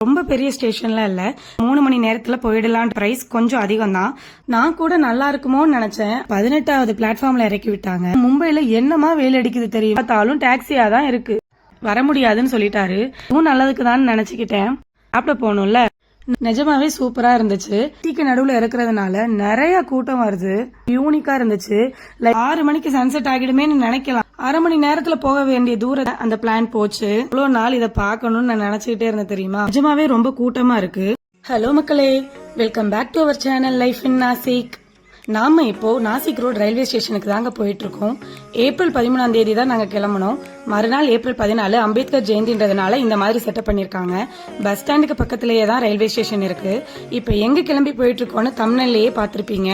ரொம்ப பெரிய ஸ்டேஷன்ல இல்ல, 3 மணி நேரத்துல போயிடலாம். பிரைஸ் கொஞ்சம் அதிகம் தான். நான் கூட நல்லா இருக்குமோன்னு நினைச்சேன். 18வது பிளாட்ஃபார்ம்ல இறக்கி விட்டாங்க. மும்பைல என்னமா வெயில் அடிக்குது தெரியும். பார்த்தாலும் டாக்ஸியா தான் இருக்கு. வர முடியாதுன்னு சொல்லிட்டாரு. நல்லதுக்கு தான் நினைச்சுக்கிட்டேன். சாப்பிட போகணும்ல. நிஜமாவே சூப்பரா இருந்துச்சு. டீக்கு நடுவுல இருக்கிறதுனால நிறைய கூட்டம் வருது. யூனிக்கா இருந்துச்சு. 6 மணிக்கு சன்செட் ஆகிடுமேன்னு நினைக்கலாம். அரை மணி நேரத்துல போக வேண்டிய தூரத்தை அந்த பிளான் போச்சு. இவ்வளவு நாள் இதை பார்க்கணும்னு நான் நினைச்சுக்கிட்டே இருந்தேன் தெரியுமா. நிஜமாவே ரொம்ப கூட்டமா இருக்கு. ஹலோ மக்களே, welcome back to our channel life in Nashik. நாம இப்போ நாசிக் ரோட் ரயில்வே ஸ்டேஷனுக்கு தாங்க போயிட்டு இருக்கோம். ஏப்ரல் 13ஆம் தேதி தான் நாங்க கிளம்பணும். மறுநாள் ஏப்ரல் 14 அம்பேத்கர் ஜெயந்தின்றதுனால இந்த மாதிரி செட்டப் பண்ணிருக்காங்க. பஸ் ஸ்டாண்டுக்கு பக்கத்திலேயே தான் ரயில்வே ஸ்டேஷன் இருக்கு. இப்ப எங்க கிளம்பி போயிட்டு இருக்கோம்னு தம்ப்நெயிலேயே பாத்திருப்பீங்க.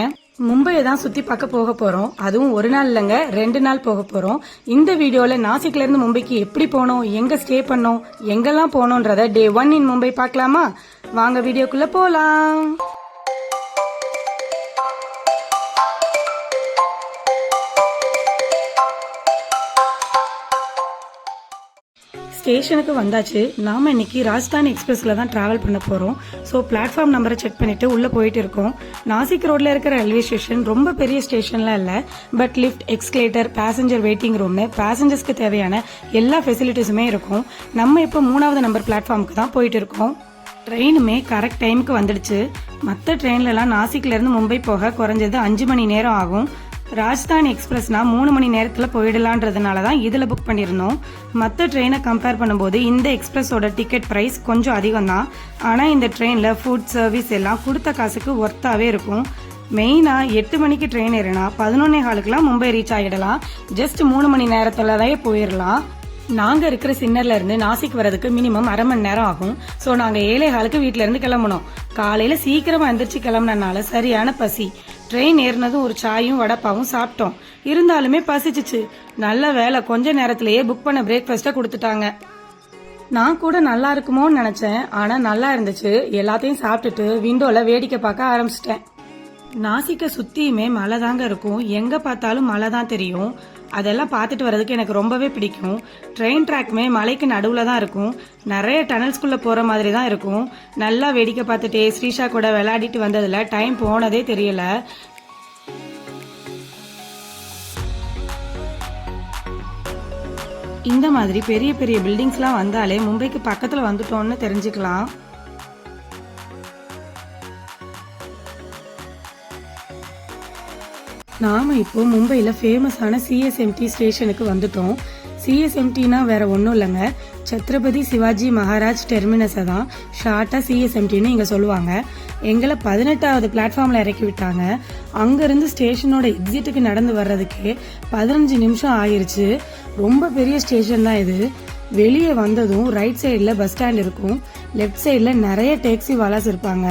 மும்பையை தான் சுத்தி பார்க்க போக போறோம். அதுவும் ஒரு நாள் இல்லங்க, 2 நாள் போக போறோம். இந்த வீடியோல நாசிக்ல இருந்து மும்பைக்கு எப்படி போனோம், எங்க ஸ்டே பண்ணோம், எங்கெல்லாம் போனோம்ன்றத டே 1 இன் மும்பை பார்க்கலாமா? வாங்க வீடியோக்குள்ள போலாம். ஸ்டேஷனுக்கு வந்தாச்சு. நாம இன்னைக்கு ராஜ்தானி எக்ஸ்பிரஸ்ல தான் டிராவல் பண்ண போறோம். ஸோ பிளாட்ஃபார்ம் நம்பரை செக் பண்ணிட்டு உள்ள போயிட்டு இருக்கோம். நாசிக் ரோட்ல இருக்கிற ரயில்வே ஸ்டேஷன் ரொம்ப பெரிய ஸ்டேஷன்லாம் இல்ல. But lift, escalator, passenger waiting ரூம்னு பேசஞ்சர்ஸ்க்கு தேவையான எல்லா ஃபெசிலிட்டிஸுமே இருக்கும். நம்ம இப்போ 3வது நம்பர் பிளாட்ஃபார்முக்கு தான் போயிட்டு இருக்கோம். ட்ரெயினுமே கரெக்ட் டைமுக்கு வந்துடுச்சு. மற்ற ட்ரெயின்லலாம் நாசிக்ல இருந்து மும்பை போக குறைஞ்சது 5 மணி நேரம் ஆகும். ராஜ்தானி எக்ஸ்பிரஸ்னா 3 மணி நேரத்தில் போயிடலான்றதுனால தான் இதில் புக் பண்ணியிருந்தோம். மற்ற ட்ரெயினை கம்பேர் பண்ணும்போது இந்த எக்ஸ்பிரஸோட டிக்கெட் ப்ரைஸ் கொஞ்சம் அதிகம் தான். ஆனால் இந்த ட்ரெயினில் ஃபுட் சர்வீஸ் எல்லாம் கொடுத்த காசுக்கு ஒர்த்தாகவே இருக்கும். மெயினாக 8 மணிக்கு ட்ரெயின் ஏறினா 11:15க்குலாம் மும்பை ரீச் ஆகிடலாம். ஜஸ்ட் 3 மணி நேரத்தில் தான் போயிடலாம். நாங்க இருக்கிற சின்னர்ல இருந்து நாசிக் வரதுக்கு மினிமம் அரை மணி நேரம் ஆகும். சோ நாங்க 7:15க்கு வீட்ல இருந்து கிளம்பணும். காலையில சீக்கிரமா எந்திரிச்சு கிளம்புனனால சரியான பசி. ட்ரெயின் ஏறினதும் ஒரு சாயும் வடப்பாவும் சாப்பிட்டோம். இருந்தாலுமே பசிச்சிச்சு. நல்ல வேலை, கொஞ்ச நேரத்திலேயே புக் பண்ண பிரேக்ஃபாஸ்ட கொடுத்துட்டாங்க. நான் கூட நல்லா இருக்குமோன்னு நினைச்சேன். ஆனா நல்லா இருந்துச்சு. எல்லாத்தையும் சாப்பிட்டுட்டு விண்டோல வேடிக்கை பார்க்க ஆரம்பிச்சிட்டேன். நாசிக்க சுத்தியுமே மலை தாங்க இருக்கும். எங்க பார்த்தாலும் மலை தான் தெரியும். அதெல்லாம் பார்த்துட்டு வர்றதுக்கு எனக்கு ரொம்பவே பிடிக்கும். ட்ரெயின் ட்ராக்குமே மலைக்கு நடுவுல தான் இருக்கும். நிறைய டனல்ஸ்குள்ள போற மாதிரி தான் இருக்கும். நல்லா வேடிக்கை பார்த்துட்டே ஸ்ரீஷா கூட விளையாடிட்டு வந்ததுல டைம் போனதே தெரியல. இந்த மாதிரி பெரிய பெரிய பில்டிங்ஸ்லாம் வந்தாலே மும்பைக்கு பக்கத்துல வந்துட்டோம்னு தெரிஞ்சுக்கலாம். நாம இப்போ மும்பையில ஃபேமஸான சிஎஸ்எம்டி ஸ்டேஷனுக்கு வந்துட்டோம். சிஎஸ்எம்டினா வேற ஒன்றும் இல்லைங்க, சத்ரபதி சிவாஜி மகாராஜ் டெர்மினஸை தான் ஷார்ட்டா சிஎஸ்எம்டின்னு இங்க சொல்லுவாங்க. எங்களை 18வது பிளாட்ஃபார்ம்ல இறக்கி விட்டாங்க. அங்கிருந்து ஸ்டேஷனோட எக்ஸிட்டுக்கு நடந்து வர்றதுக்கே 15 நிமிஷம் ஆயிருச்சு. ரொம்ப பெரிய ஸ்டேஷன் தான் இது. வெளியே வந்ததும் ரைட் சைட்ல பஸ் ஸ்டாண்ட் இருக்கும். லெஃப்ட் சைட்ல நிறைய டாக்ஸி வாலாஸ் இருப்பாங்க.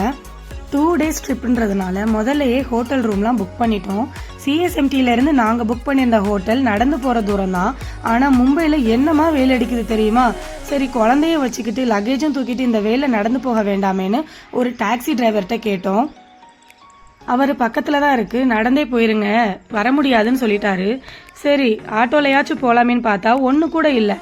2 டேஸ் ட்ரிப்ன்றதுனால முதல்லயே ஹோட்டல் ரூம்லாம் புக் பண்ணிட்டோம். சிஎஸ்எம்டில இருந்து நாங்க புக் பண்ணியிருந்த ஹோட்டல் நடந்து போற தூரம் தான். ஆனா மும்பைல என்னமா வெயில் அடிக்குது தெரியுமா. சரி, குழந்தைய வச்சுக்கிட்டு லக்கேஜும் தூக்கிட்டு இந்த வெயில நடந்து போக வேண்டாமேன்னு ஒரு டாக்ஸி டிரைவர்கிட்ட கேட்டோம். அவரு பக்கத்துல தான் இருக்கு, நடந்தே போயிருங்க, வர முடியாதுன்னு சொல்லிட்டாரு. சரி, ஆட்டோலயாச்சும் போலாமேன்னு பார்த்தா ஒண்ணு கூட இல்ல.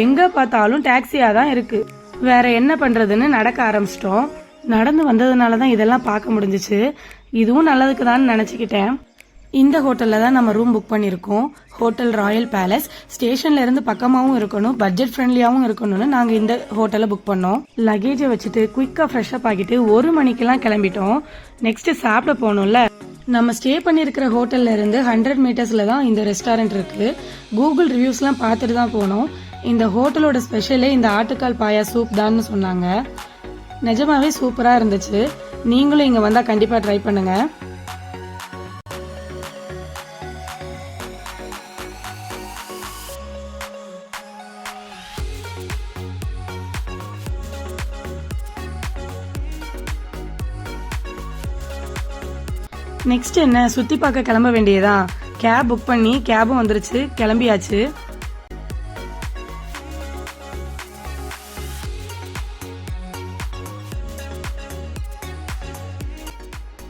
எங்க பார்த்தாலும் டாக்ஸியா தான் இருக்கு. வேற என்ன பண்றதுன்னு நடக்க ஆரம்பிச்சிட்டோம். நடந்து வந்ததுனாலதான் இதெல்லாம் பார்க்க முடிஞ்சிச்சு. இதுவும் நல்லதுக்கு தான் நினைச்சுக்கிட்டேன். இந்த ஹோட்டல்ல தான் நம்ம ரூம் புக் பண்ணிருக்கோம். Hotel Royal palace. ஸ்டேஷன்ல இருந்து பக்கமாவும் இருக்கணும், பட்ஜெட் ஃப்ரெண்ட்லியாவும் இருக்கணும்னு நாங்க இந்த ஹோட்டலை புக் பண்ணோம். லக்கேஜை வச்சுட்டு குயிக்கா ஃப்ரெஷ் அப் ஆகிட்டு 1 மணிக்கெல்லாம் கிளம்பிட்டோம். நெக்ஸ்ட் சாப்பிட போகணும்ல. நம்ம ஸ்டே பண்ணிருக்கிற ஹோட்டல்ல இருந்து 100 மீட்டர்ஸ்ல தான் இந்த ரெஸ்டாரண்ட் இருக்கு. கூகுள் ரிவ்யூஸ்லாம் பார்த்துட்டு தான் போனோம். இந்த ஹோட்டலோட ஸ்பெஷலே இந்த ஆட்டுக்கால் பாயா சூப் தான் சொன்னாங்க. நிஜமாவே சூப்பரா இருந்துச்சு. நீங்களும் இங்க வந்தா கண்டிப்பா ட்ரை பண்ணுங்க. நெக்ஸ்ட் என்ன, சுத்தி பார்க்க கிளம்ப வேண்டியதா. கேப் புக் பண்ணி கேபும் வந்துருச்சு, கிளம்பியாச்சு.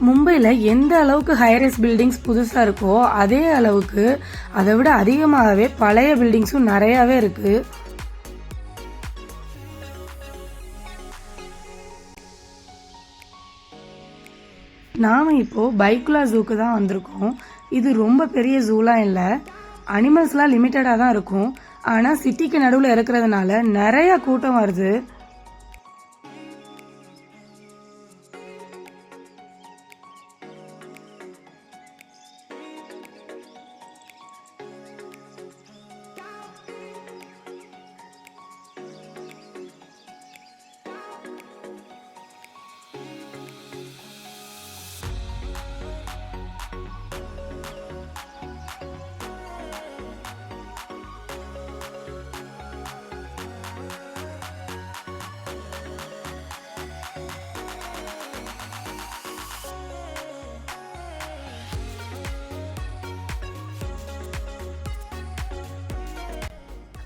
மும்பைல எந்த அளவுக்கு ஹைரைஸ் பில்டிங்ஸ் புதுசா இருக்கோ அதே அளவுக்கு அதை விட அதிகமாகவே பழைய பில்டிங்ஸும் நிறையவே இருக்கு. நாம இப்போ பைக்குலா ஜூக்கு தான் வந்திருக்கோம். இது ரொம்ப பெரிய ஜூலாம் இல்லை, அனிமல்ஸ்லாம் லிமிட்டடாக தான் இருக்கும். ஆனால் சிட்டிக்கு நடுவில் இருக்கிறதுனால நிறைய கூட்டம் வருது.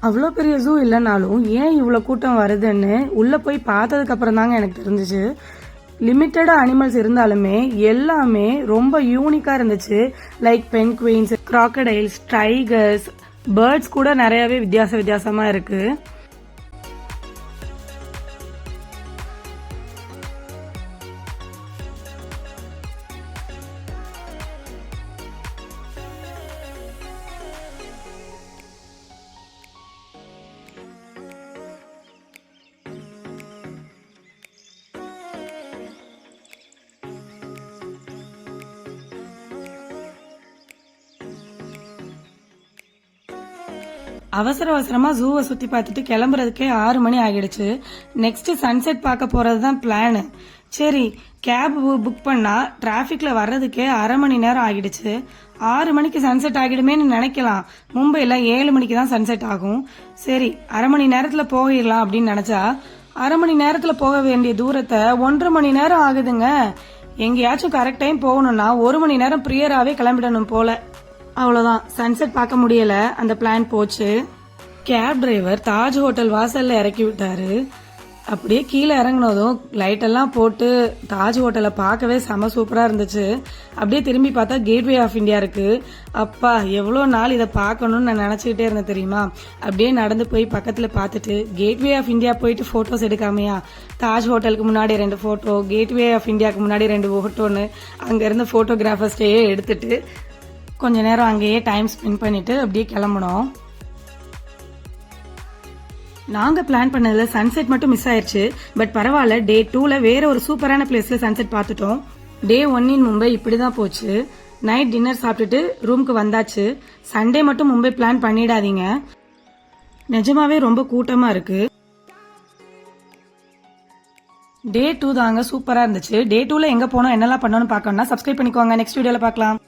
அவ்வளோ பெரிய ஜூ இல்லைனாலும் ஏன் இவ்வளோ கூட்டம் வருதுன்னு உள்ளே போய் பார்த்ததுக்கு அப்புறம் தாங்க எனக்கு தெரிஞ்சிச்சு. லிமிட்டடாக அனிமல்ஸ் இருந்தாலுமே எல்லாமே ரொம்ப யூனிக்காக இருந்துச்சு. லைக் பென்குயின்ஸ், கிராக்கடைல்ஸ், டைகர்ஸ், பேர்ட்ஸ் கூட நிறையவே வித்தியாசமாக இருக்கு. அவசரமா ஜூவை சுத்தி பார்த்துட்டு கிளம்புறதுக்கே 6 மணி ஆகிடுச்சு. நெக்ஸ்ட் சன்செட் பார்க்க போறது தான் பிளான். சரி, கேப் புக் பண்ணா டிராபிக்ல வர்றதுக்கே 1/2 மணி நேரம் ஆகிடுச்சு. 6 மணிக்கு சன்செட் ஆகிடுமேன்னு நினைக்கலாம். மும்பைல 7 மணிக்கு தான் சன்செட் ஆகும். சரி, 1/2 மணி நேரத்துல போயிடலாம் அப்படின்னு நினைச்சா 1/2 மணி நேரத்துல போக வேண்டிய தூரத்தை 1.5 மணி நேரம் ஆகுதுங்க. எங்கேயாச்சும் கரெக்ட் டைம் போகணும்னா 1 மணி நேரம் ப்ரியராகவே கிளம்பிடணும் போல. அவ்வளோதான், சன்செட் பார்க்க முடியல, அந்த பிளான் போச்சு. கேப் டிரைவர் தாஜ் ஹோட்டல் வாசல்ல இறக்கி விட்டாரு. அப்படியே கீழே இறங்கினதும் லைட் எல்லாம் போட்டு தாஜ் ஹோட்டலை பார்க்கவே செம சூப்பரா இருந்துச்சு. அப்படியே திரும்பி பார்த்தா கேட்வே ஆஃப் இந்தியா இருக்கு. அப்பா, எவ்வளோ நாள் இதை பார்க்கணும்னு நான் நினைச்சுக்கிட்டே இருந்தேன் தெரியுமா. அப்படியே நடந்து போய் பக்கத்துல பார்த்துட்டு கேட்வே ஆஃப் இந்தியா போயிட்டு போட்டோஸ் எடுக்காமையா, தாஜ் ஹோட்டலுக்கு முன்னாடி 2 போட்டோ, கேட்வே ஆஃப் இந்தியாவுக்கு முன்னாடி 2 போட்டோன்னு அங்க இருந்த போட்டோகிராஃபர்ஸ்டையே எடுத்துட்டு கொஞ்ச நேரம் அங்கேயே டைம் ஸ்பெண்ட் பண்ணிட்டு அப்படியே கிளம்பணும். நாங்க பிளான் பண்ணதுல சன்செட் மட்டும் மிஸ் ஆயிருச்சு. பட் பரவாயில்ல, டே 2ல வேற ஒரு சூப்பரான பிளேஸ்ல சன்செட் பார்த்துட்டோம். டே 1 இன் மும்பை இப்படிதான் போச்சு. நைட் டின்னர் சாப்பிட்டுட்டு ரூமுக்கு வந்தாச்சு. சண்டே மட்டும் மும்பை பிளான் பண்ணிடாதீங்க, நிஜமாவே ரொம்ப கூட்டமா இருக்கு. டே 2 தாங்க சூப்பரா இருந்துச்சு. டே 2ல எங்க போனோம், என்னெல்லாம் பண்ணோம்னு பார்க்கணும்னா சப்ஸ்கிரைப் பண்ணிக்கோங்க. நெக்ஸ்ட் வீடியோல பார்க்கலாம்.